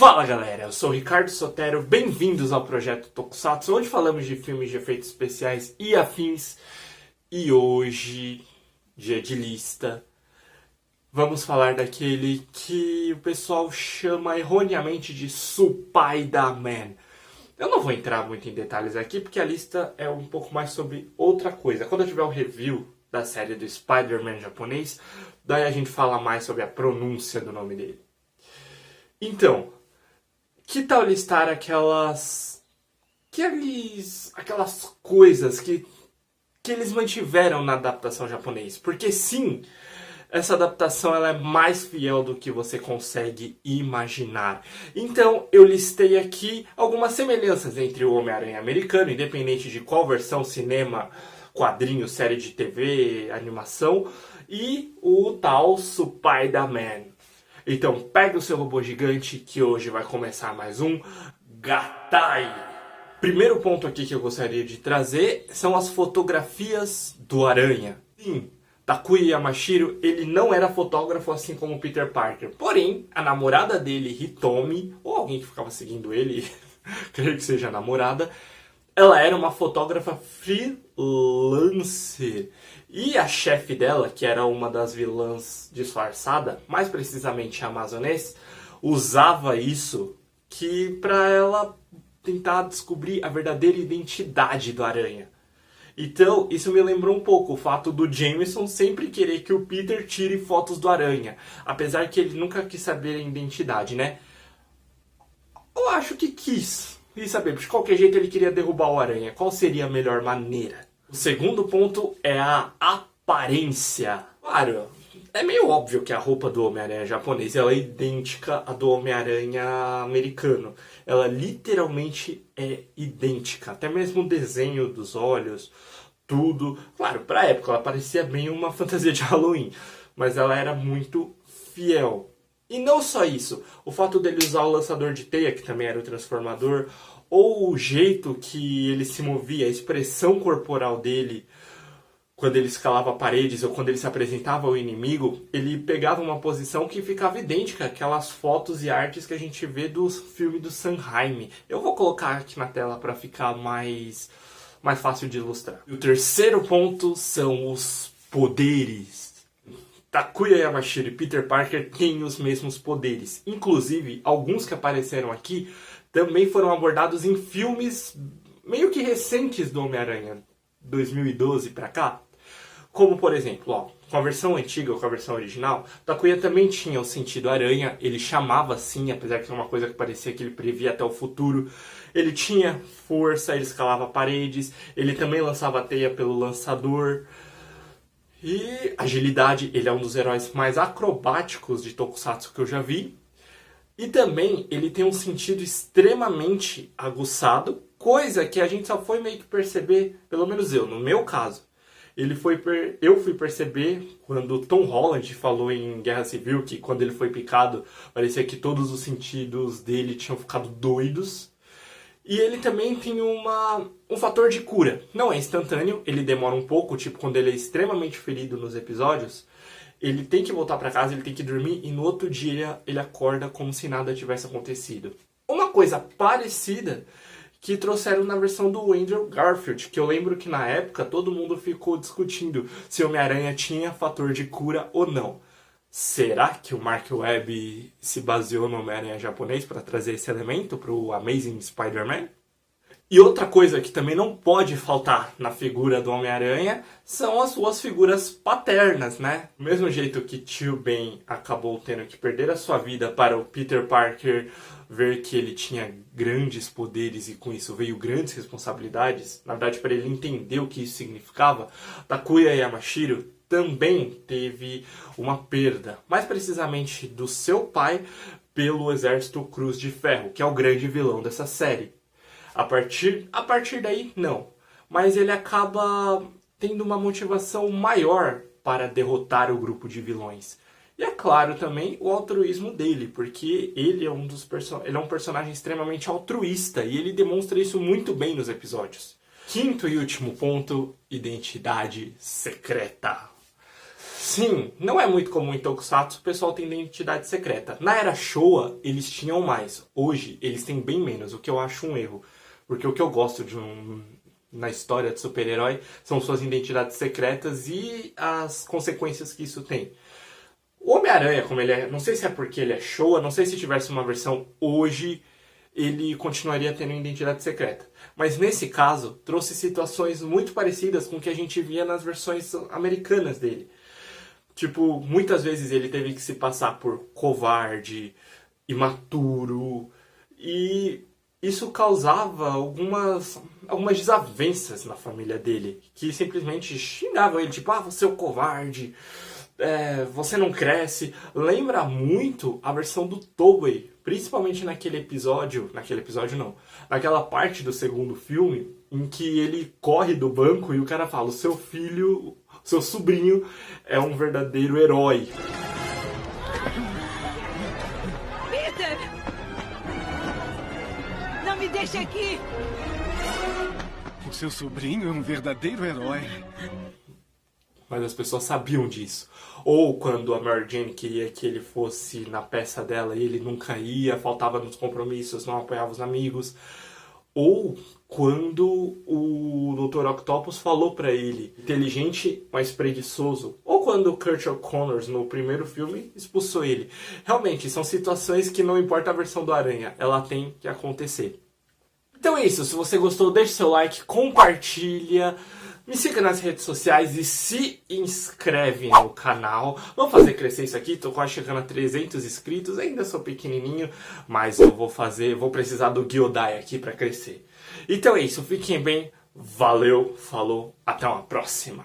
Fala galera, eu sou o Ricardo Sotero, bem-vindos ao Projeto Tokusatsu, onde falamos de filmes de efeitos especiais e afins. E hoje, dia de lista, vamos falar daquele que o pessoal chama erroneamente de Spider-Man. Eu não vou entrar muito em detalhes aqui, porque a lista é um pouco mais sobre outra coisa. Quando eu tiver o review da série do Spider-Man japonês, daí a gente fala mais sobre a pronúncia do nome dele. Então, que tal listar aquelas coisas que eles mantiveram na adaptação japonesa? Porque sim, essa adaptação ela é mais fiel do que você consegue imaginar. Então eu listei aqui algumas semelhanças entre o Homem-Aranha americano, independente de qual versão, cinema, quadrinho, série de TV, animação, e o tal Spider-Man. Então pega o seu robô gigante que hoje vai começar mais um Gatai. Primeiro ponto aqui que eu gostaria de trazer são as fotografias do Aranha. Sim, Takuya Yamashiro, ele não era fotógrafo assim como Peter Parker. Porém, a namorada dele, Hitomi, ou alguém que ficava seguindo ele, creio que seja a namorada, ela era uma fotógrafa freelancer. E a chefe dela, que era uma das vilãs disfarçada, mais precisamente a amazonense, usava isso para ela tentar descobrir a verdadeira identidade do Aranha. Então, isso me lembrou um pouco o fato do Jameson sempre querer que o Peter tire fotos do Aranha. Apesar que ele nunca quis saber a identidade, né? Eu acho que quis saber, porque de qualquer jeito ele queria derrubar o Aranha. Qual seria a melhor maneira? O segundo ponto é a aparência. Claro, é meio óbvio que a roupa do Homem-Aranha japonês ela é idêntica à do Homem-Aranha americano. Ela literalmente é idêntica. Até mesmo o desenho dos olhos, tudo. Claro, pra época ela parecia bem uma fantasia de Halloween. Mas ela era muito fiel. E não só isso. O fato dele usar o lançador de teia, que também era o transformador, ou o jeito que ele se movia, a expressão corporal dele, quando ele escalava paredes ou quando ele se apresentava ao inimigo, ele pegava uma posição que ficava idêntica àquelas fotos e artes que a gente vê do filme do Sanheim. Eu vou colocar aqui na tela para ficar mais fácil de ilustrar. E o terceiro ponto são os poderes. Takuya Yamashiro e Peter Parker têm os mesmos poderes. Inclusive, alguns que apareceram aqui também foram abordados em filmes meio que recentes do Homem-Aranha, 2012 pra cá. Como, por exemplo, com a versão antiga ou com a versão original, Takuya também tinha o sentido aranha, ele chamava assim, apesar que era uma coisa que parecia que ele previa até o futuro. Ele tinha força, ele escalava paredes, ele também lançava teia pelo lançador. E agilidade, ele é um dos heróis mais acrobáticos de Tokusatsu que eu já vi. E também ele tem um sentido extremamente aguçado, coisa que a gente só foi meio que perceber, pelo menos eu, no meu caso. Eu fui perceber quando Tom Holland falou em Guerra Civil que quando ele foi picado, parecia que todos os sentidos dele tinham ficado doidos. E ele também tem um fator de cura. Não é instantâneo, ele demora um pouco, tipo quando ele é extremamente ferido nos episódios, ele tem que voltar para casa, ele tem que dormir e no outro dia ele acorda como se nada tivesse acontecido. Uma coisa parecida que trouxeram na versão do Andrew Garfield, que eu lembro que na época todo mundo ficou discutindo se o Homem-Aranha tinha fator de cura ou não. Será que o Mark Webb se baseou no Homem-Aranha japonês para trazer esse elemento para o Amazing Spider-Man? E outra coisa que também não pode faltar na figura do Homem-Aranha são as suas figuras paternas, né? Do mesmo jeito que Tio Ben acabou tendo que perder a sua vida para o Peter Parker ver que ele tinha grandes poderes e com isso veio grandes responsabilidades, na verdade para ele entender o que isso significava, Takuya Yamashiro também teve uma perda, mais precisamente do seu pai pelo Exército Cruz de Ferro, que é o grande vilão dessa série. A partir daí, não. Mas ele acaba tendo uma motivação maior para derrotar o grupo de vilões. E é claro também o altruísmo dele, porque ele é ele é um personagem extremamente altruísta e ele demonstra isso muito bem nos episódios. Quinto e último ponto, identidade secreta. Sim, não é muito comum em Tokusatsu o pessoal ter identidade secreta. Na era Showa, eles tinham mais. Hoje, eles têm bem menos, o que eu acho um erro. Porque o que eu gosto na história de super-herói são suas identidades secretas e as consequências que isso tem. O Homem-Aranha, como ele é, não sei se é porque ele é Showa, não sei se tivesse uma versão hoje, ele continuaria tendo identidade secreta. Mas nesse caso, trouxe situações muito parecidas com o que a gente via nas versões americanas dele. Tipo, muitas vezes ele teve que se passar por covarde, imaturo, e isso causava algumas desavenças na família dele, que simplesmente xingavam ele, tipo, você é o covarde, você não cresce. Lembra muito a versão do Toei, principalmente naquela parte do segundo filme, em que ele corre do banco e o cara fala, o seu filho, seu sobrinho é um verdadeiro herói. Peter! Não me deixe aqui! O seu sobrinho é um verdadeiro herói. Mas as pessoas sabiam disso. Ou quando a Mary Jane queria que ele fosse na peça dela e ele nunca ia, faltava nos compromissos, não apoiava os amigos. Ou quando o Dr. Octopus falou pra ele, inteligente, mas preguiçoso. Ou quando o Kurt O'Connor, no primeiro filme, expulsou ele. Realmente, são situações que não importa a versão do Aranha, ela tem que acontecer. Então é isso, se você gostou, deixe seu like, compartilha, me siga nas redes sociais e se inscreve no canal. Vamos fazer crescer isso aqui, tô quase chegando a 300 inscritos, ainda sou pequenininho, mas eu vou precisar do Gyodai aqui pra crescer. Então é isso, fiquem bem, valeu, falou, até uma próxima.